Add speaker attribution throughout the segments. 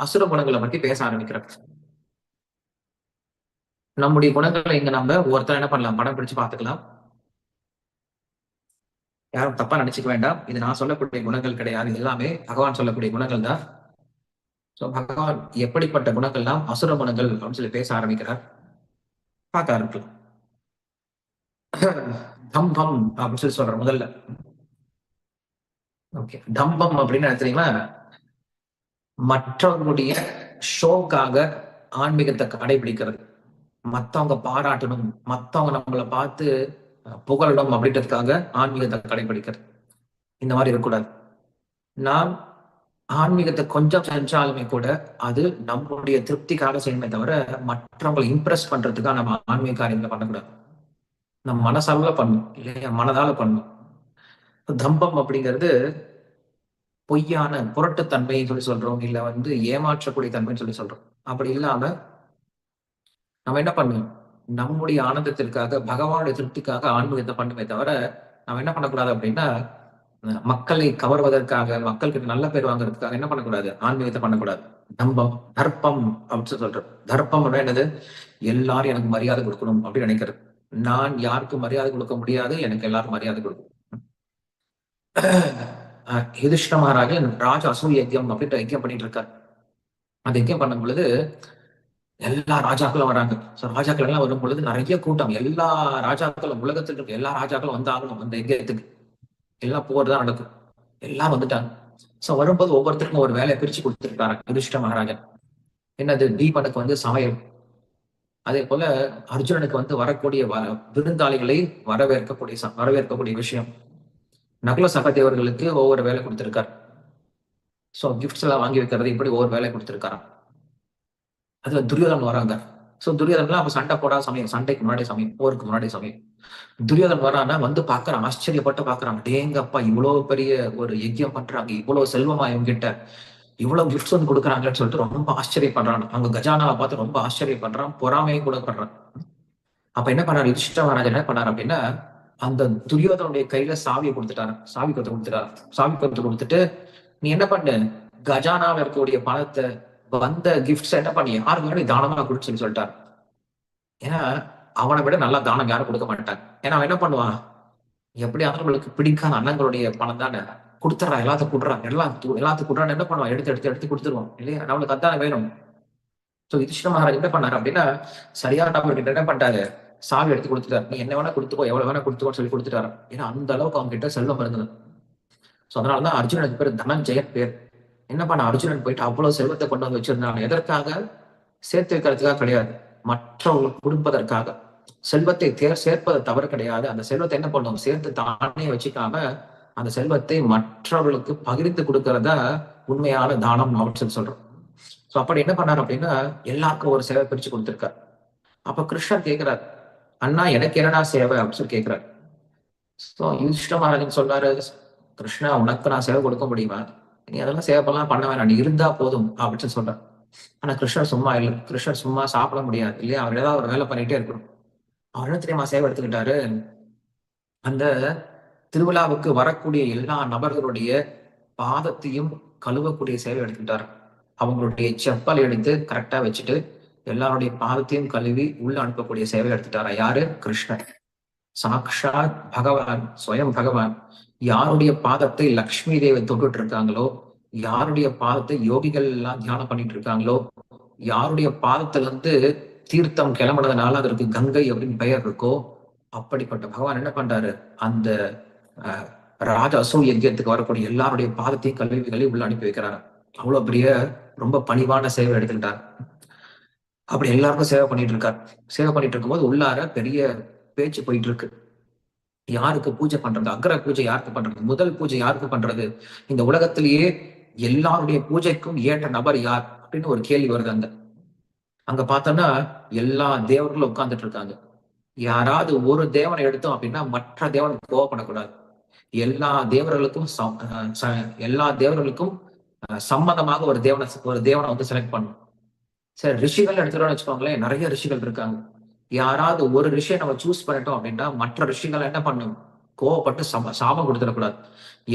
Speaker 1: அசுர குணங்களை பத்தி பேச ஆரம்பிக்கிறார். நம்முடைய குணங்களை இங்க நம்ம ஒருத்தர் என்ன பண்ணலாம், படம் பிடிச்சு பார்த்துக்கலாம். யாரும் தப்பா நினைச்சுக்க வேண்டாம். இது நான் சொல்லக்கூடிய குணங்கள் கிடையாது. இது எல்லாமே பகவான் சொல்லக்கூடிய குணங்கள் தான். சோ பகவான் எப்படிப்பட்ட குணங்கள்லாம் அசுர குணங்கள் அப்படின்னு சொல்லி பேச ஆரம்பிக்கிறார். பார்க்க ஆரம்பிக்கலாம். தம்பம் அப்படின்னு சொல்லி சொல்ற முதல்ல. ஓகே, தம்பம் அப்படின்னு தெரியுமா? மற்றவர்களுடைய ஷோக்காக ஆன்மீகத்தை கடைபிடிக்கிறது. மத்தவங்க பாராட்டணும், மத்தவங்க நம்மளை பார்த்து புகழணும் அப்படின்றதுக்காக ஆன்மீகத்தை கடைபிடிக்கிறது. இந்த மாதிரி இருக்கக்கூடாது. நாம் ஆன்மீகத்தை கொஞ்சம் செஞ்சாலுமே கூட அது நம்மளுடைய திருப்திக்காக செய்யணுமே தவிர மற்றவங்களை இம்ப்ரெஸ் பண்றதுக்காக நம்ம ஆன்மீக காரியங்களை பண்ணக்கூடாது. நம்ம மனசால பண்ணும் இல்லையா, மனதால பண்ணும். தம்பம் அப்படிங்கிறது பொய்யான புரட்டுத்தன்மைன்னு சொல்லி சொல்றோம், இல்ல ஏமாற்றக்கூடிய தன்மைன்னு சொல்லி சொல்றோம். அப்படி இல்லாம நம்ம என்ன பண்ணணும், நம்முடைய ஆனந்தத்திற்காக பகவானுடைய திருப்திக்காக ஆன்மீகத்தை பண்ணுமே தவிர நம்ம என்ன பண்ணக்கூடாது அப்படின்னா மக்களை கவர்வதற்காக மக்களுக்கு நல்ல பேர் வாங்குறதுக்காக என்ன பண்ணக்கூடாது, ஆன்மீகத்தை பண்ணக்கூடாது. தம்பம் தர்ப்பம் அப்படின்னு சொல்றோம். தர்ப்பம் என்னது, எல்லாரும் எனக்கு மரியாதை கொடுக்கணும் அப்படின்னு நினைக்கிறது. நான் யாருக்கும் மரியாதை கொடுக்க முடியாது, எனக்கு எல்லாரும் மரியாதை கொடுக்கணும். யுதிஷ்ட மகாராஜன் ராஜ அசூய யஜ்யம் அப்படின்ற யஜ்யம் பண்ணிட்டு இருக்காரு. அந்த யஜ்யம் பண்ணும் பொழுது எல்லா ராஜாக்களும் வராங்க. ராஜாக்கள் எல்லாம் வரும் பொழுது நிறைய கூட்டம், எல்லா ராஜாக்களும் உலகத்தில் இருக்க எல்லா ராஜாக்களும் வந்தாகணும் அந்த யஜ்யத்துக்கு. எல்லாம் போர் தான் நடக்கும். எல்லாம் வந்துட்டாங்க. சோ வரும்போது ஒவ்வொருத்தருக்கும் ஒரு வேலையை பிரிச்சு கொடுத்துருக்காரு யுதிஷ்ட மகாராஜன். என்னது, பீமனுக்கு சமையல், அதே போல அர்ஜுனனுக்கு வரக்கூடிய விருந்தாளிகளை வரவேற்கக்கூடிய விஷயம். நகுல சகதேவர்களுக்கு ஒவ்வொரு வேலை கொடுத்திருக்காரு. சோ கிஃப்ட்ஸ் எல்லாம் வாங்கி வைக்கிறது, இப்படி ஒவ்வொரு வேலை கொடுத்திருக்காராம். அதுல துரியோதன் வராங்க. சோ துரியோதன்லாம் அப்ப சண்டை போடா சமயம், சண்டைக்கு முன்னாடி சமயம், போருக்கு முன்னாடி சமயம். துரியோதன் வரானா பாக்குறான், ஆச்சரியப்பட்டு பாக்குறான். டேங்கப்பா, இவ்வளவு பெரிய ஒரு யஜ்யம் பண்றாங்க, இவ்வளவு செல்வமா இவங்க கிட்ட இவ்வளவு கிஃப்ட்ஸ் கொடுக்குறாங்கன்னு சொல்லிட்டு ரொம்ப ஆச்சரியப்படுறான். அவங்க கஜானாவை பார்த்து ரொம்ப ஆச்சரியப்படுறான், பொறாமையை கூட பண்றான். அப்ப என்ன பண்ணாரு யுதிஷ்ட மகாராஜன், என்ன பண்ணாரு அப்படின்னா அந்த துரியோதனுடைய கையில சாவியை கொடுத்துட்டாரு. சாவி கொத்து கொடுத்துட்டு, நீ என்ன பண்ணு, கஜானாவில் இருக்கக்கூடிய பணத்தை வந்த கிஃப்ட்ஸ் என்ன பண்ணி யாருக்கு தானமா கொடுன்னு சொல்லிட்டாரு. ஏன்னா அவனை விட நல்லா தானம் யாரும் கொடுக்க மாட்டாங்க. ஏன்னா அவன் என்ன பண்ணுவான், எப்படியாவது நம்மளுக்கு பிடிக்காத அண்ணங்களுடைய பணம் தானே, கொடுத்துறான், எல்லாத்துக்கும் கொடுறான், என்ன பண்ணுவான், எடுத்து கொடுத்துருவான் இல்லையா, நம்மளுக்கு அதான வேணும். சோ யுதிஷ்ட மகாராஜ் என்ன பண்ணாரு அப்படின்னா சரியான நபர்கிட்ட என்ன பண்ணிட்டாரு, சாவி எடுத்து கொடுத்துட்டாரு. நீ என்ன வேணா கொடுத்துக்கோ, எவ்வளவு வேணா கொடுத்துக்கோன்னு சொல்லி கொடுத்துட்டாரு. ஏன்னா அந்த அளவுக்கு அவங்க கிட்ட செல்வம் இருந்தது. சோ அதனாலதான் அர்ஜுனனுக்கு பேர் தனஞ்செயன் பேர். என்ன பண்ண, அர்ஜுனன் போயிட்டு அவ்வளவு செல்வத்தை கொண்டு வந்து வச்சிருந்தாங்க. எதற்காக, சேர்த்து வைக்கிறதுக்காக கிடையாது, மற்றவங்களுக்கு கொடுப்பதற்காக. செல்வத்தை சேர்ப்பது தவறு கிடையாது. அந்த செல்வத்தை என்ன பண்ணும், சேர்த்து தானே வச்சுக்காம அந்த செல்வத்தை மற்றவர்களுக்கு பகிர்ந்து கொடுக்கறதா உண்மையான தானம் அப்படின்னு சொல்றோம். சோ அப்படி என்ன பண்ணாரு அப்படின்னா எல்லாருக்கும் ஒரு சேவை பிரிச்சு கொடுத்திருக்காரு. அப்ப கிருஷ்ணர் கேட்கிறார், அண்ணா எனக்கு என்னடா சேவை அப்படின்னு சொல்லி கேட்கிறார். சோ யுதிஷ்ட மகாராஜன் சொல்றாரு, கிருஷ்ணா உனக்கு நான் சேவை கொடுக்க முடியுமா, நீ அதெல்லாம் சேவைலாம் பண்ண வேணாம், நீ இருந்தா போதும் அப்படின்னு சொல்றார். ஆனா கிருஷ்ணர் சும்மா இல்லை. கிருஷ்ணர் சும்மா சாப்பிட முடியாது இல்லையா, அவர் ஏதாவது ஒரு வேலை பண்ணிட்டே இருக்கணும். அவர் என்ன தெரியுமா சேவை எடுத்துக்கிட்டாரு, அந்த திருவிழாவுக்கு வரக்கூடிய எல்லா நபர்களுடைய பாதத்தையும் கழுவக்கூடிய சேவை எடுத்துக்கிட்டாரு. அவங்களுடைய செப்பல் எடுத்து கரெக்டா வச்சுட்டு எல்லாருடைய பாதத்தையும் கழுவி உள்ள அனுப்பக்கூடிய சேவை எடுத்துட்டாரா. யாரு, கிருஷ்ணன். சாக்ஷாத் பகவான், ஸ்வயம் பகவான். யாருடைய பாதத்தை லக்ஷ்மி தேவி தொட்டுட்டு இருக்காங்களோ, யாருடைய பாதத்தை யோகிகள் எல்லாம் தியானம் பண்ணிட்டு இருக்காங்களோ, யாருடைய பாதத்துல தீர்த்தம் கிளம்புனதுனால அதற்கு கங்கை அப்படின்னு பெயர் இருக்கோ, அப்படிப்பட்ட பகவான் என்ன பண்றாரு, அந்த ராஜ அசூ யஜ்யத்துக்கு வரக்கூடிய எல்லாருடைய பாதத்தையும் கல்வி உள்ள அனுப்பி வைக்கிறாரு. அவ்வளவு பெரிய ரொம்ப பணிவான சேவை எடுத்துக்கிட்டார். அப்படி எல்லாருக்கும் சேவை பண்ணிட்டு இருக்காரு. சேவை பண்ணிட்டு இருக்கும்போது உள்ளார பெரிய பேச்சு போயிட்டு இருக்கு. யாருக்கு பூஜை பண்றது, அக்ர பூஜை யாருக்கு பண்றது, முதல் பூஜை யாருக்கு பண்றது, இந்த உலகத்திலேயே எல்லாருடைய பூஜைக்கும் ஏற்ற நபர் யார் அப்படின்னு ஒரு கேள்வி வருது. அங்க பார்த்தோம்னா எல்லா தேவர்களும் உட்கார்ந்துட்டு இருக்காங்க. யாராவது ஒரு தேவனை எடுத்தோம் அப்படின்னா மற்ற தேவனுக்கு கோவப்படக்கூடாது. எல்லா தேவர்களுக்கும் சம்மதமாக ஒரு தேவனை செலக்ட் பண்ணும். சரி, ரிஷிகள் எடுத்துட்டோம்னு வச்சுக்கோங்களேன், நிறைய ரிஷிகள் இருக்காங்க. யாராவது ஒரு ரிஷியை நம்ம சூஸ் பண்ணிட்டோம் அப்படின்னா மற்ற ரிஷிகள் என்ன பண்ணும், கோவப்பட்டு சாபம் கொடுத்துடக்கூடாது.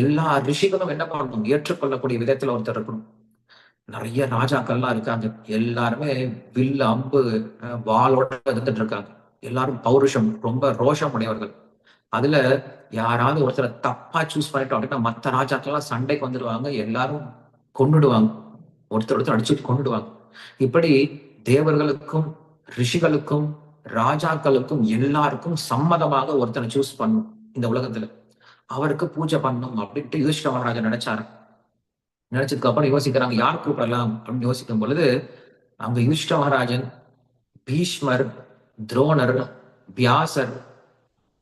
Speaker 1: எல்லா ரிஷிகளும் என்ன பண்ணணும், ஏற்றுக்கொள்ளக்கூடிய விதத்துல ஒருத்தர் இருக்கணும். நிறைய ராஜாக்கள்லாம் இருக்காங்க. எல்லாருமே வில் அம்பு வாளோட இருந்துட்டு இருக்காங்க. எல்லாரும் பௌருஷம், ரொம்ப ரோஷம் உடையவர்கள். அதுல யாராவது ஒருத்தரை தப்பா சூஸ் பண்ணிட்டோம் அப்படின்னா மத்த ராஜாக்கள்லாம் சண்டைக்கு வந்துடுவாங்க. எல்லாரும் கொன்னுடுவாங்க. ஒருத்தர் அடிச்சுட்டு கொன்னுடுவாங்க. இப்படி தேவர்களுக்கும் ரிஷிகளுக்கும் ராஜாக்களுக்கும் எல்லாருக்கும் சம்மதமாக ஒருத்தனை சூஸ் பண்ணும் இந்த உலகத்துல. அவருக்கு பூஜை பண்ணும் அப்படின்ட்டு யுதிஷ்டிர மகாராஜா நினைச்சாரு. நினைச்சதுக்கு அப்புறம் யோசிக்கிறாங்க யார் கூப்பிடலாம் அப்படின்னு யோசிக்கும் பொழுது அங்க யுதிஷ்டிர மகாராஜன், பீஷ்மர், துரோணர், வியாசர்,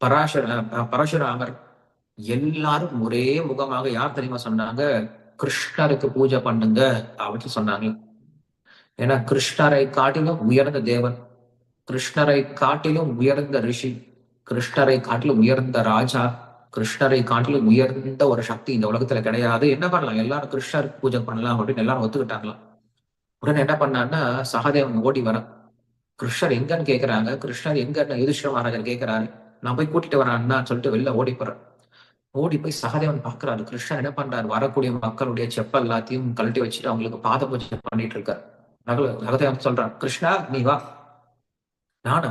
Speaker 1: பரசுராமர் எல்லாரும் ஒரே முகமாக யார் தெரியுமா சொன்னாங்க? கிருஷ்ணருக்கு பூஜை பண்ணுங்க அப்படின்னு சொன்னாங்க. ஏன்னா கிருஷ்ணரை காட்டிலும் உயர்ந்த தேவன், கிருஷ்ணரை காட்டிலும் உயர்ந்த ரிஷி, கிருஷ்ணரை காட்டிலும் உயர்ந்த ராஜா, கிருஷ்ணரை காட்டிலும் உயர்ந்த ஒரு சக்தி இந்த உலகத்துல கிடையாது. என்ன பண்ணலாம், எல்லாரும் கிருஷ்ணருக்கு பூஜை பண்ணலாம் அப்படின்னு எல்லாரும் ஒத்துக்கிட்டாங்களாம். உடனே என்ன பண்ணான்னா சகாதேவன் ஓடி வர, கிருஷ்ணர் எங்கன்னு கேட்கிறாங்க. கிருஷ்ணர் எங்கன்னு யுதிஷ்டிர மகாராஜர் கேட்கிறாரு. நான் போய் கூட்டிட்டு வரேன்னா சொல்லிட்டு வெளில ஓடி போறேன். ஓடி போய் சகாதேவன் பாக்குறாரு. கிருஷ்ணர் என்ன பண்றாரு, வரக்கூடிய மக்களுடைய செப்பல் எல்லாத்தையும் கழட்டி வச்சுட்டு அவங்களுக்கு பாத பூஜை பண்ணிட்டு இருக்காரு. சகாதேவன் சொல்றான், கிருஷ்ணா நீ வா. நானா?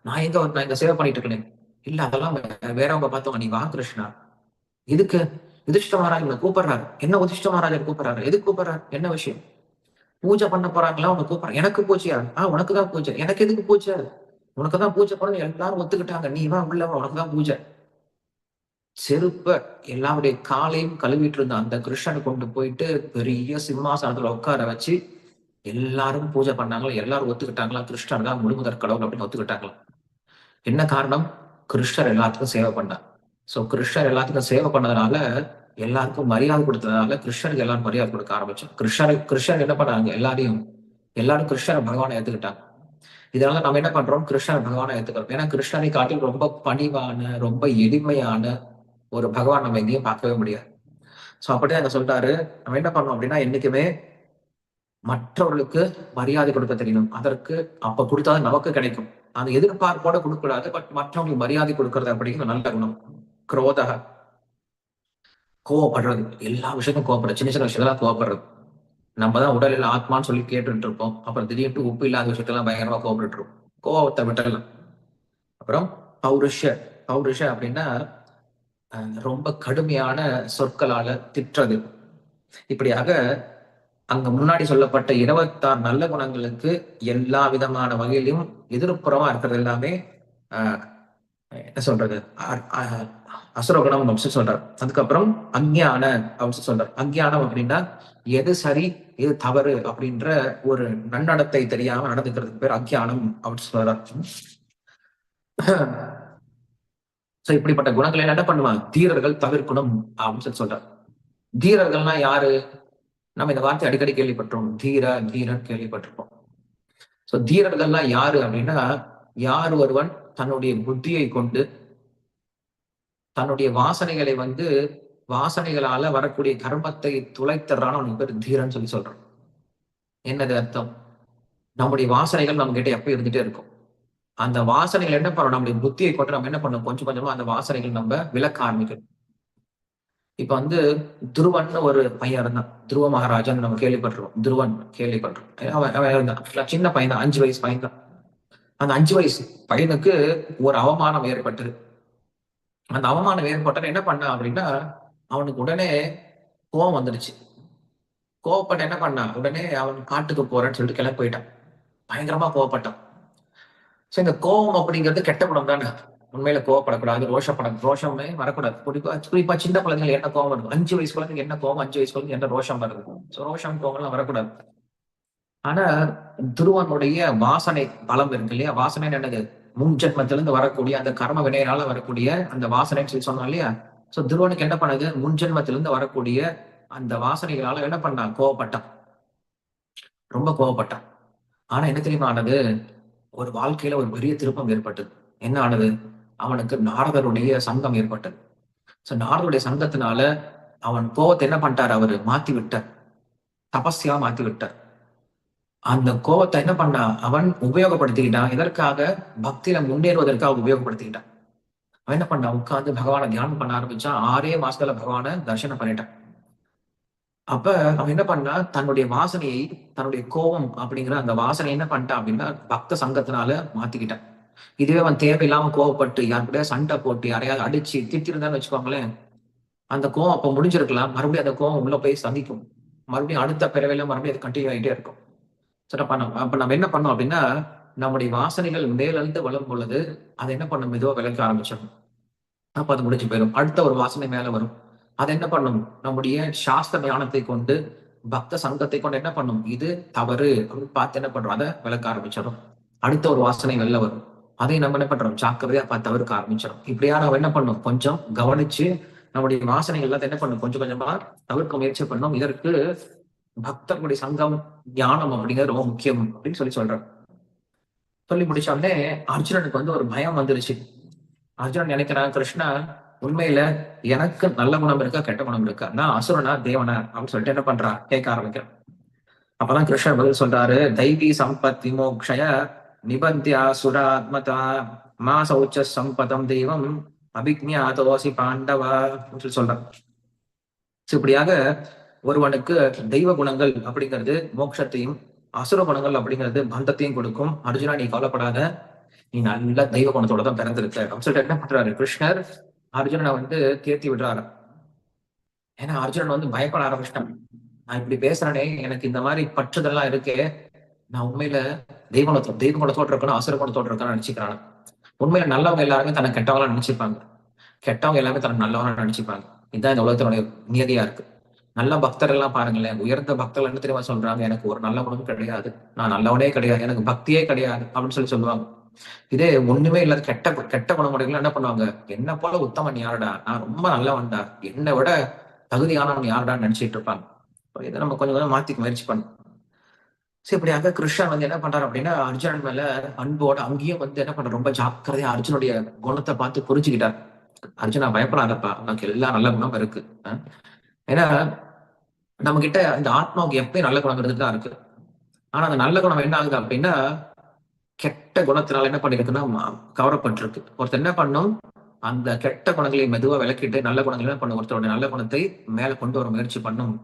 Speaker 1: நான் எங்க நான் இங்க சேவை பண்ணிட்டு இருக்கேன். இல்ல அதெல்லாம் வேறவங்க பார்த்தவங்க, நீ வா கிருஷ்ணா. இதுக்கு யுதிஷ்டிர மகாராஜ் கூப்பிடுறாரு. என்ன யுதிஷ்டிர மகாராஜர் கூப்பிடுறாரு? எதுக்கு கூப்பிடுறாரு? என்ன விஷயம்? பூஜை பண்ண போறாங்களா? அவங்க கூப்பிடுறாங்க. எனக்கு பூஜையா? உனக்குதான் பூஜை. எனக்கு எதுக்கு பூஜை? உனக்குதான் பூஜை பண்ண எல்லாரும் ஒத்துக்கிட்டாங்க. நீ வா உள்ள, உனக்குதான் பூஜை. செருப்ப எல்லாருடைய காலையும் கழுவிட்டு இருந்த அந்த கிருஷ்ணனை கொண்டு போயிட்டு பெரிய சிம்மாசனத்துல உட்கார வச்சு எல்லாரும் பூஜை பண்ணாங்களா. எல்லாரும் ஒத்துக்கிட்டாங்களா கிருஷ்ணர் தான் முழுமுதற் கடவுள் அப்படின்னு ஒத்துக்கிட்டாங்களா. என்ன காரணம்? கிருஷ்ணர் எல்லாத்துக்கும் சேவை பண்ணார். சோ கிருஷ்ணர் எல்லாத்துக்கும் சேவை பண்ணதுனால, எல்லாருக்கும் மரியாதை கொடுத்ததுனால கிருஷ்ணருக்கு எல்லாரும் மரியாதை கொடுக்க ஆரம்பிச்சோம். கிருஷ்ணர் என்ன பண்ணாங்க, எல்லாரும் கிருஷ்ணர் பகவானை ஏத்துக்கிட்டாங்க. இதனால நம்ம என்ன பண்றோம், கிருஷ்ணர் பகவானை ஏத்துக்கிறோம். ஏன்னா கிருஷ்ணரை காட்டில் ரொம்ப பணிவான, ரொம்ப எளிமையான ஒரு பகவான் நம்ம எங்கேயும் பார்க்கவே முடியாது. சோ அப்படியே அங்க சொல்லிட்டாரு, நம்ம என்ன பண்ணோம் அப்படின்னா என்னைக்குமே மற்றவர்களுக்கு மரியாதை கொடுக்க தெரியணும். அதற்கு அப்ப கொடுத்தாதான் நமக்கு கிடைக்கும். அந்த எதிர்பார்ப்போட கொடுக்க கூடாது. பட் மற்றவங்களுக்கு மரியாதை கொடுக்கறது அப்படிங்கிற நல்ல குணம். குரோதக, கோவப்படுறது, எல்லா விஷயத்தும் கோவப்படுறது, சின்ன சின்ன விஷயத்தெல்லாம் கோவப்படுறது. நம்ம தான் உடலில் ஆத்மான்னு சொல்லி கேட்டுட்டு இருப்போம். அப்புறம் திடீர்னு உப்பு இல்லாத விஷயத்தெல்லாம் பயங்கரமா கோவப்பட்டு இருப்போம். கோவத்தை விட்டலாம். அப்புறம் பௌருஷ, பௌருஷ அப்படின்னா ரொம்ப கடுமையான சொற்களால திட்டுறது. இப்படியாக அங்க முன்னாடி சொல்லப்பட்ட 26 நல்ல குணங்களுக்கு எல்லா விதமான வகையிலும் எதிர்ப்புறமா இருக்கிறது எல்லாமே என்ன சொல்றது, அசுரகுணம் அப்படின்னு சொல்றாரு. அதுக்கப்புறம் அஞ்ஞான அப்படின்னு சொல்றாரு. அஞ்ஞானம் அப்படின்னா எது சரி எது தவறு அப்படின்ற ஒரு நன்னடத்தை தெரியாம நடந்துக்கிறதுக்கு பேர் அஞ்ஞானம் அப்படின்னு சொல்றாரு. இப்படிப்பட்ட குணங்களை என்ன பண்ணுவாங்க, தீரர்கள் தவிர்க்கணும் அப்படின்னு சொல்லி சொல்றாரு. தீரர்கள்னா யாரு? நம்ம இந்த வார்த்தை அடிக்கடி கேள்விப்பட்டோம். தீரன் கேள்விப்பட்டிருப்போம். சோ தீரர்கள்லாம் யாரு அப்படின்னா, யார் ஒருவன் தன்னுடைய புத்தியை கொண்டு தன்னுடைய வாசனைகளை வாசனைகளால வரக்கூடிய கர்மத்தை துளைத்தர்றான்னு அவனுக்கு பேர் தீரன் சொல்லி சொல்றான். என்னது அர்த்தம்? நம்முடைய வாசனைகள் நம்ம கிட்ட எப்ப இருந்துட்டே இருக்கும். அந்த வாசனைகள் என்ன பண்ணணும், நம்முடைய புத்தியை கொண்டு நம்ம என்ன பண்ணணும், கொஞ்சம் கொஞ்சமா அந்த வாசனைகள் நம்ம விலக்க ஆரம்பிக்கணும். இப்ப துருவன் ஒரு பையன் இருந்தான். துருவ மகாராஜன் நம்ம கேள்விப்பட்டிருக்கோம். துருவன் கேள்விப்பட்டிருக்கோம். அவன் இருந்தான், சின்ன பையன் தான், 5 வயசு பையன் தான். அந்த 5 வயசு பையனுக்கு ஒரு அவமானம் ஏற்பட்டது. அந்த அவமானம் ஏற்பட்ட என்ன பண்ணான் அப்படின்னா, அவனுக்கு உடனே கோவம் வந்துடுச்சு. கோவப்பட்டு என்ன பண்ணான், உடனே அவன் காட்டுக்கு போறேன்னு சொல்லிட்டு கிளம்பி போயிட்டான். பயங்கரமா கோவப்பட்டான். சோ இந்த கோவம் அப்படிங்கிறது கெட்ட குணம் தானே. உண்மையில கோவப்படக்கூடாது, ரோஷமே வரக்கூடாது. குறிப்பா சின்ன குழந்தைகள் என்ன கோவம் வருது, 5 வயசு குழந்தைங்க என்ன கோவம், 5 வயசு குழந்தைங்க என்ன ரோஷம் வருது. சோ ரோஷம் கோவம் எல்லாம் வரக்கூடாது. ஆனா துருவனுடைய வாசனை பலம் இருக்கு இல்லையா. வாசனை என்னது, முன் ஜென்மத்திலிருந்து வரக்கூடிய அந்த கர்ம வினையினால வரக்கூடிய அந்த வாசனைன்னு சொல்லி சொன்னோம் இல்லையா. சோ துருவனுக்கு என்ன பண்ணுது, முன் ஜென்மத்திலிருந்து வரக்கூடிய அந்த வாசனைகளால என்ன பண்ணான், கோவப்பட்டான், ரொம்ப கோவப்பட்டான். ஆனா என்ன தெரியுமா ஆனது, ஒரு வாழ்க்கையில ஒரு பெரிய திருப்பம் ஏற்பட்டது. என்ன ஆனது, அவனுக்கு நாரதருடைய சங்கம் ஏற்பட்டது. சோ நாரதருடைய சங்கத்தினால அவன் கோவத்தை என்ன பண்ணிட்டார், அவரு மாத்தி விட்டார், தபஸ்யா மாத்தி விட்டார். அந்த கோவத்தை என்ன பண்ணா, அவன் உபயோகப்படுத்திக்கிட்டான். எதற்காக, பக்தியில முன்னேறுவதற்காக உபயோகப்படுத்திக்கிட்டான். அவன் என்ன பண்ணா, உட்கார்ந்து பகவானை தியானம் பண்ண ஆரம்பிச்சான். 6 மாசத்துல பகவானை தரிசனம் பண்ணிட்டான். அப்ப அவன் என்ன பண்ணா, தன்னுடைய வாசனையை, தன்னுடைய கோபம் அப்படிங்கிற அந்த வாசனை என்ன பண்ணிட்டான் அப்படின்னா, பக்த சங்கத்தினால மாத்திக்கிட்டான். இதுவே அவன் தேவையில்லாம கோவப்பட்டு, யார் கூடயாவது சண்டை போட்டு, யாரையாவது அடிச்சு திட்டிருந்தான்னு வச்சுக்கோங்களேன், அந்த கோவம் அப்ப முடிஞ்சிருக்கலாம். மறுபடியும் அந்த கோவம் உள்ள போய் சந்திக்கும். மறுபடியும் அடுத்த பிறவில மறுபடியும் அது கன்டின்யூ ஆயிட்டே இருக்கும். சோ அப்ப நம்ம என்ன பண்ணோம் அப்படின்னா, நம்முடைய வாசனைகள் மேலிருந்து வளரும் பொழுது, அதை என்ன பண்ணும்? மெதுவா விலக்க ஆரம்பிச்சிடும். அப்ப அது முடிஞ்சு போயிடும். அடுத்த ஒரு வாசனை மேல வரும். அது என்ன பண்ணும்? நம்முடைய சாஸ்திர ஞானத்தை கொண்டு, பக்த சங்கத்தை கொண்டு என்ன பண்ணும்? இது தவறு அப்படின்னு பார்த்து என்ன பண்றோம்? அதை விளக்க ஆரம்பிச்சிடும். அடுத்த ஒரு வாசனை வெளில வரும். அதை நம்ம என்ன பண்றோம்? ஜாக்கிரதையா பார்த்து தவிர்க்க ஆரம்பிச்சிடும். இப்படியா நம்ம என்ன பண்ணும்? கொஞ்சம் கவனிச்சு நம்முடைய வாசனைகள் எல்லாத்தையும் என்ன பண்ணும்? கொஞ்சம் கொஞ்சமா தவிர்க்க முயற்சி பண்ணும். இதற்கு பக்தர்களுடைய சங்கம், ஞானம் அப்படிங்கிறது ரொம்ப முக்கியம் அப்படின்னு சொல்றாரு. சொல்லி முடிச்ச உடனே அர்ஜுனனுக்கு வந்து ஒரு பயம் வந்துருச்சு. அர்ஜுனன் நினைக்கிறான், கிருஷ்ணா உண்மையில எனக்கு நல்ல குணம் இருக்கா, கெட்ட குணம் இருக்கா, நான் அசுரனா தேவனா அப்படின்னு சொல்லிட்டு என்ன பண்றான்? கேட்க ஆரம்பிக்கிறான். அப்பதான் கிருஷ்ணர் பதில் சொல்றாரு, தைவி சம்பத்தி மோக்ஷய நிபந்தியா சுராத்மதா மா சௌச்ச சம்பதம் தெய்வம் அபிக்ஞாதோசி பாண்டவா அப்படின்னு சொல்லி சொல்றான். இப்படியாக ஒருவனுக்கு தெய்வ குணங்கள் அப்படிங்கிறது மோட்சத்தையும், அசுர குணங்கள் அப்படிங்கிறது பந்தத்தையும் கொடுக்கும். அர்ஜுனா நீ கவலைப்படாத, நீ நல்ல தெய்வ குணத்தோட தான் பிறந்திருக்க அப்படின்னு சொல்லிட்டு என்ன பண்றாரு கிருஷ்ணர்? அர்ஜுனனை வந்து தேர்த்தி விடுறாரு. ஏன்னா அர்ஜுனன் வந்து பயப்பட ஆரம்பிச்சிட்டான். நான் இப்படி பேசுறேனே, எனக்கு இந்த மாதிரி பற்றுதெல்லாம் இருக்கே, நான் உண்மையில தெய்வ குணத்தோட இருக்கணும், அசுர குணத்தோட இருக்கணும்னு நினைச்சுக்கிறான். உண்மையில நல்லவங்க எல்லாருமே தன்னை கெட்டவங்களா நினைச்சுப்பாங்க, கெட்டவங்க எல்லாமே தன்னை நல்லவங்களா நினைச்சுப்பாங்க. இதுதான் இந்த உலகத்தினுடைய நியதியா இருக்கு. நல்ல பக்தர் எல்லாம் பாருங்களேன், உயர்ந்த பக்தர்கள் என்ன தெரியுமா சொல்றாங்க? எனக்கு ஒரு நல்ல குணமும் கிடையாது, நான் நல்லவனே கிடையாது, எனக்கு பக்தியே கிடையாது அப்படின்னு சொல்லுவாங்க. இதே ஒண்ணுமே இல்லாத கெட்ட கெட்ட குணமுடைகள் என்ன பண்ணுவாங்க? என்ன போல உத்தமன் யாருடா, நான் ரொம்ப நல்லவன்டா, என்னை விட தகுதியானவன் யாருடான்னு நினைச்சிட்டு இருப்பாங்க. இதை நம்ம கொஞ்சம் கொஞ்சம் மாத்திக்க முயற்சி பண்ணணும். சரி, இப்படியாக கிருஷ்ணன் வந்து என்ன பண்றாரு அப்படின்னா, அர்ஜுனன் மேல அன்போட அங்கேயும் வந்து என்ன பண்ற, ரொம்ப ஜாக்கிரதையா அர்ஜுனுடைய குணத்தை பார்த்து புரிஞ்சுக்கிட்டார். அர்ஜுனா பயப்படாதப்பா, உனக்கு எல்லா நல்ல குணம் இருக்கு. ஏன்னா நம்ம கிட்ட இந்த ஆத்மாவுக்கு எப்பயும் நல்ல குணம் இருந்துட்டு தான் இருக்கு. ஆனா அந்த நல்ல குணம் என்ன ஆகுது அப்படின்னா, கெட்ட குணத்தினால என்ன பண்ணிருக்குன்னா கவரப்பட்டிருக்கு. ஒருத்தர் என்ன பண்ணும்? அந்த கெட்ட குணங்களை மெதுவா விலக்கிட்டு நல்ல குணங்கள் என்ன பண்ணும்? ஒருத்தருடைய நல்ல குணத்தை மேல கொண்டு வர முயற்சி பண்ணும்.